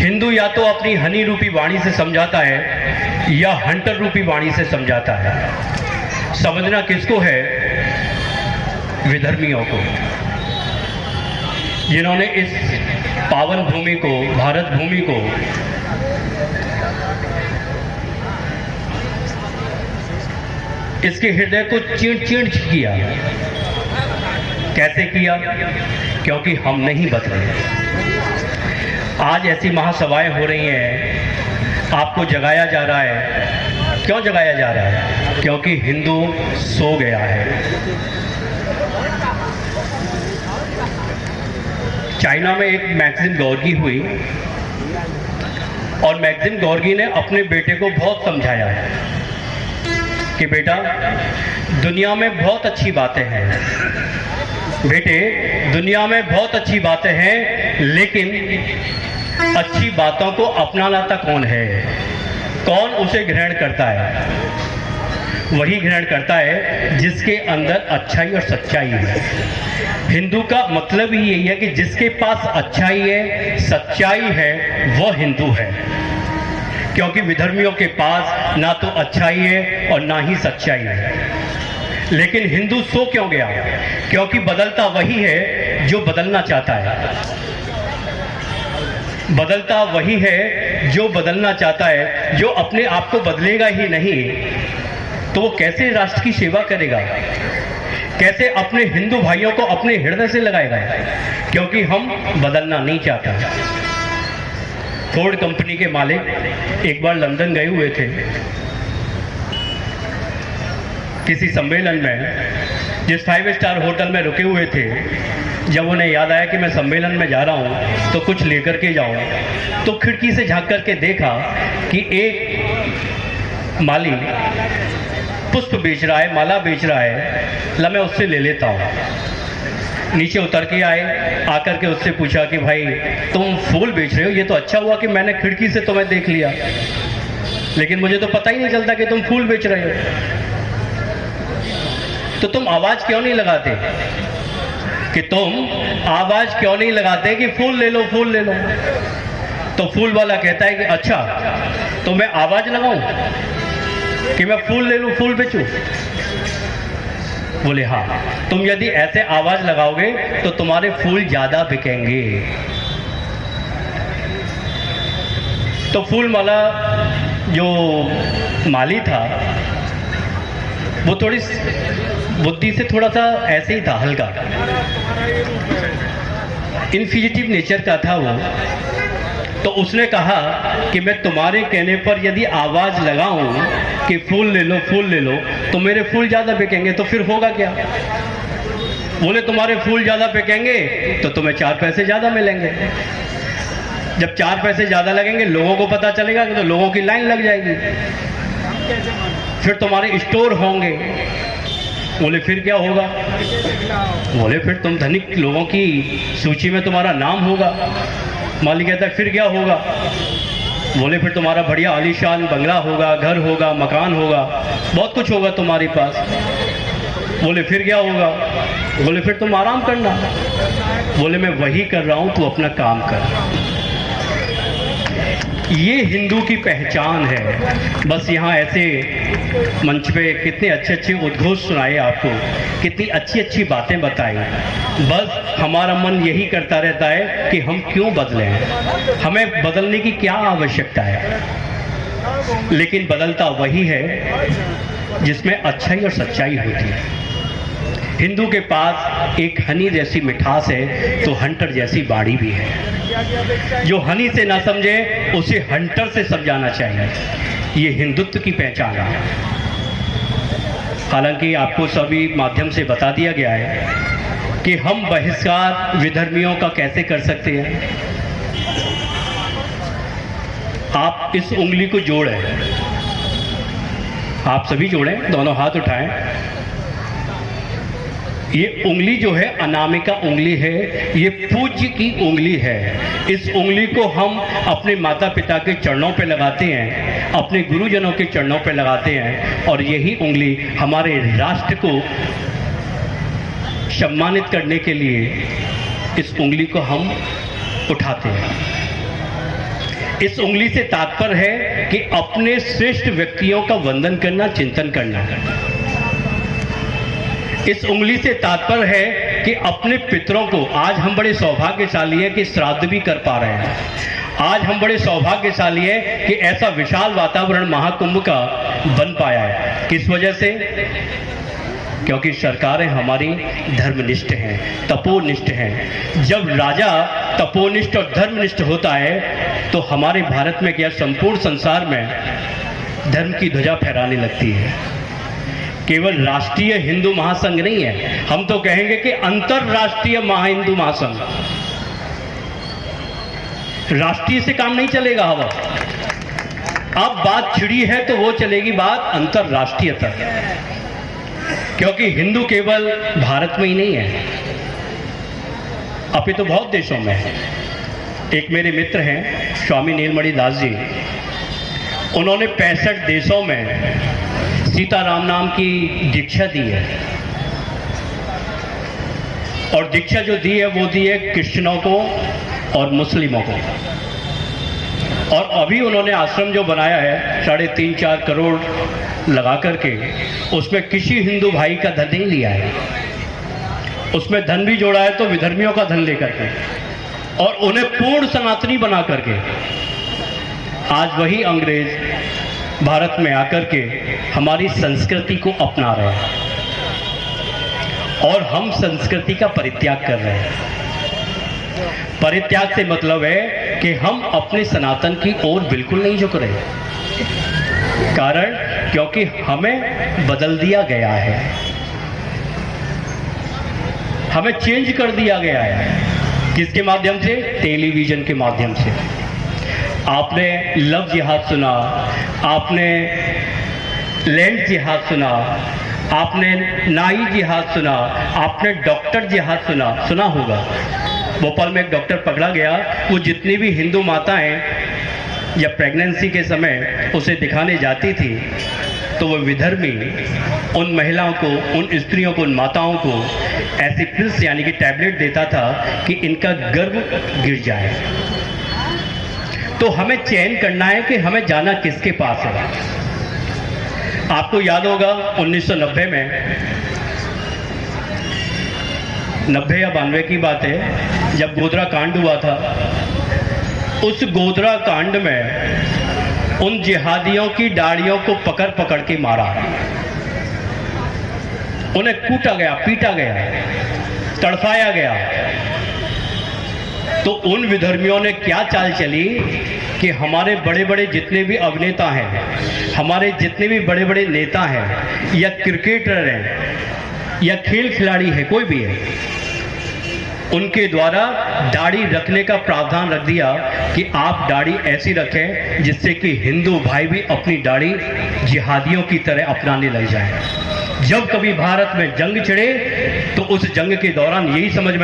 हिंदू या तो अपनी हनी रूपी वाणी से समझाता है या हंटर रूपी वाणी से समझाता है। समझना किसको है? विधर्मियों को, जिन्होंने इस पावन भूमि को, भारत भूमि को इसके हृदय को चीड़ किया। कैसे किया? क्योंकि हम नहीं बदले। आज ऐसी महासभाएं हो रही हैं, आपको जगाया जा रहा है। क्यों जगाया जा रहा है? क्योंकि हिंदू सो गया है। चाइना में एक मैगजीन गॉर्गी हुई और मैगजीन गॉर्गी ने अपने बेटे को बहुत समझाया कि बेटा, दुनिया में बहुत अच्छी बातें हैं बेटे, दुनिया में बहुत अच्छी बातें हैं, लेकिन अच्छी बातों को अपनाता कौन है? कौन उसे ग्रहण करता है? वही ग्रहण करता है जिसके अंदर अच्छाई और सच्चाई है। हिंदू का मतलब ही यही है कि जिसके पास अच्छाई है, सच्चाई है, वह हिंदू है। क्योंकि विधर्मियों के पास ना तो अच्छाई है और ना ही सच्चाई है। लेकिन हिंदू सो क्यों गया? क्योंकि बदलता वही है जो बदलना चाहता है। बदलता वही है जो बदलना चाहता है। जो अपने आप को बदलेगा ही नहीं तो वो कैसे राष्ट्र की सेवा करेगा? कैसे अपने हिंदू भाइयों को अपने हृदय से लगाएगा? क्योंकि हम बदलना नहीं चाहते। फोर्ड कंपनी के मालिक एक बार लंदन गए हुए थे किसी सम्मेलन में। जिस 5 स्टार होटल में रुके हुए थे, जब उन्हें याद आया कि मैं सम्मेलन में जा रहा हूं तो कुछ लेकर के जाऊं, तो खिड़की से झांक करके देखा कि एक माली पुष्प बेच रहा है, माला बेच रहा है। ला मैं उससे ले लेता हूं। नीचे उतर के आए, आकर के उससे पूछा कि भाई तुम फूल बेच रहे हो, ये तो अच्छा हुआ कि मैंने खिड़की से तुम्हें देख लिया, लेकिन मुझे तो पता ही नहीं चलता कि तुम फूल बेच रहे हो। तो तुम आवाज क्यों नहीं लगाते कि फूल ले लो, फूल ले लो? तो फूल वाला कहता है कि अच्छा, तो मैं आवाज लगाऊं कि मैं फूल ले लूं, फूल बेचूं? बोले हाँ, तुम यदि ऐसे आवाज लगाओगे तो तुम्हारे फूल ज्यादा बिकेंगे। तो फूल वाला जो माली था वो थोड़ी बुद्धि से थोड़ा सा ऐसे ही था, हल्का इन्फिजिटिव नेचर का था वो। तो उसने कहा कि मैं तुम्हारे कहने पर यदि आवाज लगाऊं कि फूल ले लो, फूल ले लो, तो मेरे फूल ज्यादा बिकेंगे, तो फिर होगा क्या? बोले तुम्हारे फूल ज्यादा बिकेंगे तो तुम्हें 4 पैसे ज्यादा मिलेंगे। जब 4 पैसे ज्यादा लगेंगे, लोगों को पता चलेगा तो लोगों की लाइन लग जाएगी, फिर तुम्हारे स्टोर होंगे। बोले फिर क्या होगा? बोले फिर तुम धनिक लोगों की सूची में तुम्हारा नाम होगा। मालिक कहता है फिर क्या होगा? बोले फिर तुम्हारा बढ़िया आलीशान बंगला होगा, घर होगा, मकान होगा, बहुत कुछ होगा तुम्हारे पास। बोले फिर क्या होगा? बोले फिर तुम आराम करना। बोले मैं वही कर रहा हूं, तू अपना काम कर। ये हिंदू की पहचान है। बस यहाँ ऐसे मंच पे कितने अच्छे अच्छे उद्घोष सुनाए आपको, कितनी अच्छी अच्छी बातें बताई। बस हमारा मन यही करता रहता है कि हम क्यों बदलें, हमें बदलने की क्या आवश्यकता है। लेकिन बदलता वही है जिसमें अच्छाई और सच्चाई होती है। हिंदू के पास एक हनी जैसी मिठास है तो हंटर जैसी बाड़ी भी है। जो हनी से ना समझे उसे हंटर से समझाना चाहिए। ये हिंदुत्व की पहचान है। हालांकि आपको सभी माध्यम से बता दिया गया है कि हम बहिष्कार विधर्मियों का कैसे कर सकते हैं। आप इस उंगली को जोड़ें, आप सभी जोड़ें, दोनों हाथ उठाएं। ये उंगली जो है अनामिका उंगली है, ये पूज्य की उंगली है। इस उंगली को हम अपने माता पिता के चरणों पे लगाते हैं, अपने गुरुजनों के चरणों पे लगाते हैं, और यही उंगली हमारे राष्ट्र को सम्मानित करने के लिए इस उंगली को हम उठाते हैं। इस उंगली से तात्पर्य है कि अपने श्रेष्ठ व्यक्तियों का वंदन करना, चिंतन करना। इस उंगली से तात्पर्य है कि अपने पितरों को, आज हम बड़े सौभाग्यशाली हैं कि श्राद्ध भी कर पा रहे हैं। आज हम बड़े सौभाग्यशाली हैं कि ऐसा विशाल वातावरण महाकुंभ का बन पाया है। किस वजह से? क्योंकि सरकारें हमारी धर्मनिष्ठ हैं, तपोनिष्ठ हैं। जब राजा तपोनिष्ठ और धर्मनिष्ठ होता है तो हमारे भारत में क्या, संपूर्ण संसार में धर्म की ध्वजा फहराने लगती है। केवल राष्ट्रीय हिंदू महासंघ नहीं है, हम तो कहेंगे कि अंतरराष्ट्रीय महाहिंदू महासंघ। राष्ट्रीय से काम नहीं चलेगा। हवा अब बात छिड़ी है तो वो चलेगी बात अंतरराष्ट्रीय तक, क्योंकि हिंदू केवल भारत में ही नहीं है, अपितु बहुत देशों में है। एक मेरे मित्र हैं स्वामी नीलमणि दास जी, उन्होंने 65 देशों में सीताराम नाम की दीक्षा दी है, और दीक्षा जो दी है वो दी है क्रिश्चियनों को और मुस्लिमों को। और अभी उन्होंने आश्रम जो बनाया है 3.5-4 करोड़ लगा करके, उसमें किसी हिंदू भाई का धन नहीं लिया है, उसमें धन भी जोड़ा है तो विधर्मियों का धन लेकर के, और उन्हें पूर्ण सनातनी बना करके आज वही अंग्रेज भारत में आकर के हमारी संस्कृति को अपना रहे हैं और हम संस्कृति का परित्याग कर रहे हैं। परित्याग से मतलब है कि हम अपने सनातन की ओर बिल्कुल नहीं झुक रहे। कारण क्योंकि हमें बदल दिया गया है, हमें चेंज कर दिया गया है। किसके माध्यम से? टेलीविजन के माध्यम से। आपने लव जिहाद सुना, आपने लैंड जिहाद सुना, आपने नाई जिहाद सुना, आपने डॉक्टर जिहाद सुना होगा। भोपाल में एक डॉक्टर पकड़ा गया, वो जितनी भी हिंदू माताएं जब प्रेगनेंसी के समय उसे दिखाने जाती थी तो वो विधर्मी उन महिलाओं को, उन स्त्रियों को, उन माताओं को ऐसी पिल्स यानी कि टैबलेट देता था कि इनका गर्भ गिर जाए। तो हमें चयन करना है कि हमें जाना किसके पास है। आपको याद होगा 1990 में, 90 या 92 की बात है, जब गोधरा कांड हुआ था। उस गोधरा कांड में उन जिहादियों की दाढ़ियों को पकड़ पकड़ के मारा, उन्हें कूटा गया, पीटा गया, तड़पाया गया। तो उन विधर्मियों ने क्या चाल चली कि हमारे बड़े बड़े जितने भी अभिनेता हैं, हमारे जितने भी बड़े बड़े नेता हैं या क्रिकेटर हैं या खेल खिलाड़ी है, कोई भी है, उनके द्वारा दाढ़ी रखने का प्रावधान रख दिया कि आप दाढ़ी ऐसी रखें जिससे कि हिंदू भाई भी अपनी दाढ़ी जिहादियों की तरह अपनाने लग जाए। जब कभी भारत में जंग छिड़े तो उस जंग के दौरान यही समझ में